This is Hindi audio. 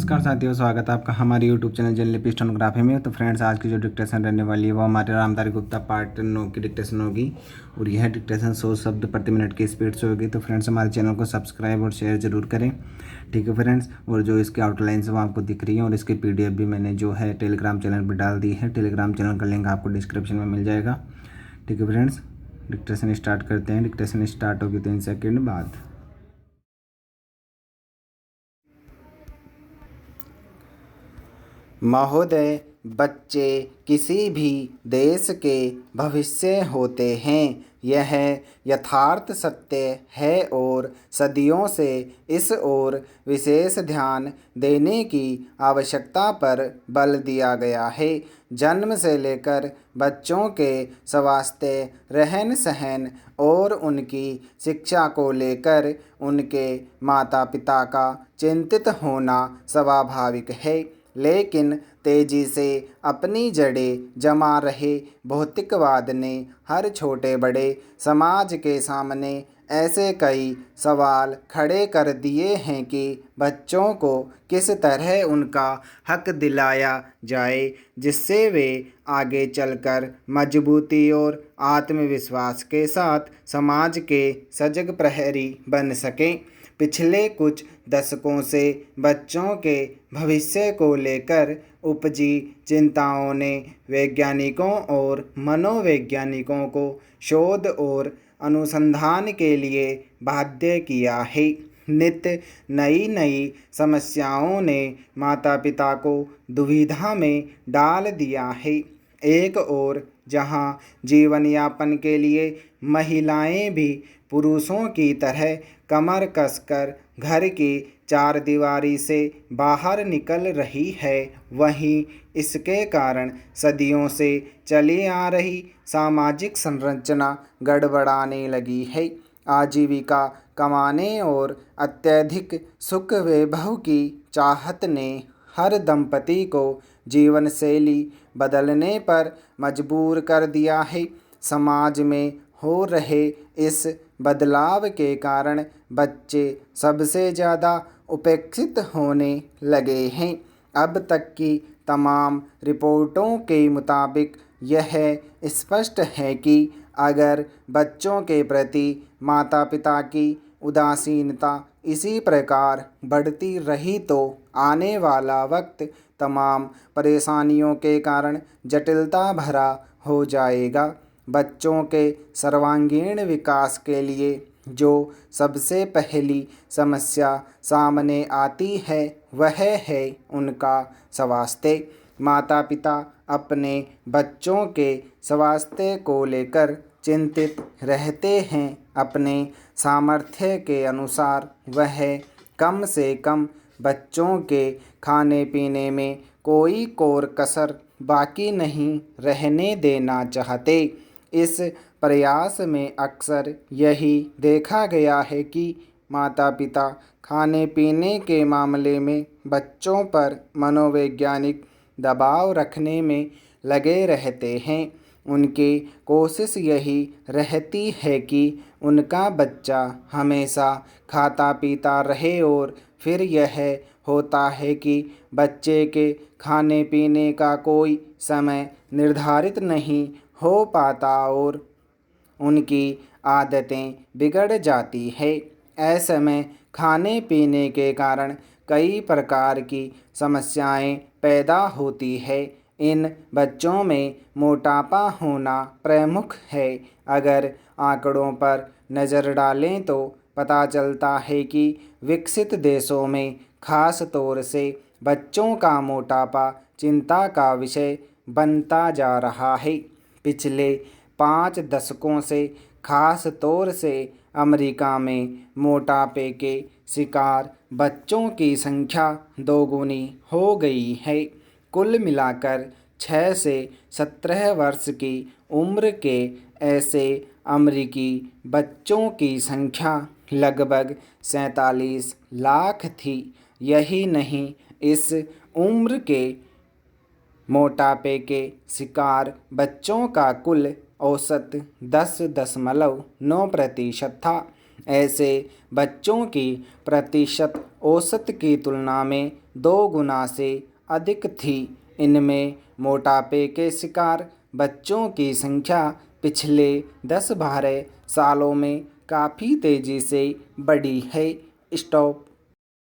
नमस्कार साथियों, स्वागत है आपका हमारे यूट्यूब चैनल जनलिपि स्टेनोग्राफी में। तो फ्रेंड्स, आज की जो डिक्टेशन रहने वाली है वो हमारे रामधारी गुप्ता पार्ट 9 की डिक्टेशन होगी और यह डिक्टेशन 100 शब्द प्रति मिनट की स्पीड से होगी। तो फ्रेंड्स, हमारे चैनल को सब्सक्राइब और शेयर जरूर करें, ठीक है फ्रेंड्स। और जो इसकी आउटलाइंस है वो आपको दिख रही है और इसकी PDF भी मैंने जो है टेलीग्राम चैनल पर डाल दी है। टेलीग्राम चैनल का लिंक आपको डिस्क्रिप्शन में मिल जाएगा, ठीक है फ्रेंड्स। डिक्टेशन स्टार्ट करते हैं। डिक्टेशन स्टार्ट होगी 3 सेकेंड बाद। महोदय, बच्चे किसी भी देश के भविष्य होते हैं, यह यथार्थ सत्य है और सदियों से इस ओर विशेष ध्यान देने की आवश्यकता पर बल दिया गया है। जन्म से लेकर बच्चों के स्वास्थ्य, रहन सहन और उनकी शिक्षा को लेकर उनके माता पिता का चिंतित होना स्वाभाविक है, लेकिन तेजी से अपनी जड़ें जमा रहे भौतिकवाद ने हर छोटे बड़े समाज के सामने ऐसे कई सवाल खड़े कर दिए हैं कि बच्चों को किस तरह उनका हक दिलाया जाए जिससे वे आगे चलकर मजबूती और आत्मविश्वास के साथ समाज के सजग प्रहरी बन सकें। पिछले कुछ दशकों से बच्चों के भविष्य को लेकर उपजी चिंताओं ने वैज्ञानिकों और मनोवैज्ञानिकों को शोध और अनुसंधान के लिए बाध्य किया है। नित्य नई नई समस्याओं ने माता पिता को दुविधा में डाल दिया है। एक और जहां जीवन यापन के लिए महिलाएं भी पुरुषों की तरह कमर कसकर घर की चार दीवारी से बाहर निकल रही है, वहीं इसके कारण सदियों से चली आ रही सामाजिक संरचना गड़बड़ाने लगी है। आजीविका कमाने और अत्यधिक सुख वैभव की चाहत ने हर दंपति को जीवन शैली बदलने पर मजबूर कर दिया है। समाज में हो रहे इस बदलाव के कारण बच्चे सबसे ज़्यादा उपेक्षित होने लगे हैं। अब तक की तमाम रिपोर्टों के मुताबिक यह स्पष्ट है कि अगर बच्चों के प्रति माता पिता की उदासीनता इसी प्रकार बढ़ती रही तो आने वाला वक्त तमाम परेशानियों के कारण जटिलता भरा हो जाएगा। बच्चों के सर्वांगीण विकास के लिए जो सबसे पहली समस्या सामने आती है वह है उनका स्वास्थ्य। माता पिता अपने बच्चों के स्वास्थ्य को लेकर चिंतित रहते हैं। अपने सामर्थ्य के अनुसार वह कम से कम बच्चों के खाने पीने में कोई कोर कसर बाकी नहीं रहने देना चाहते। इस प्रयास में अक्सर यही देखा गया है कि माता पिता खाने पीने के मामले में बच्चों पर मनोवैज्ञानिक दबाव रखने में लगे रहते हैं। उनकी कोशिश यही रहती है कि उनका बच्चा हमेशा खाता पीता रहे और फिर यह होता है कि बच्चे के खाने पीने का कोई समय निर्धारित नहीं हो पाता और उनकी आदतें बिगड़ जाती है। ऐसे में खाने पीने के कारण कई प्रकार की समस्याएं पैदा होती है। इन बच्चों में मोटापा होना प्रमुख है। अगर आंकड़ों पर नज़र डालें तो पता चलता है कि विकसित देशों में खास तौर से बच्चों का मोटापा चिंता का विषय बनता जा रहा है। पिछले 5 दशकों से खास तौर से अमेरिका में मोटापे के शिकार बच्चों की संख्या दोगुनी हो गई है। कुल मिलाकर 6 से 17 वर्ष की उम्र के ऐसे अमेरिकी बच्चों की संख्या लगभग 47 लाख थी। यही नहीं, इस उम्र के मोटापे के शिकार बच्चों का कुल औसत 10.9% था। ऐसे बच्चों की प्रतिशत औसत की तुलना में 2 गुना से अधिक थी। इनमें मोटापे के शिकार बच्चों की संख्या पिछले 10-12 सालों में काफ़ी तेज़ी से बढ़ी है। स्टॉप।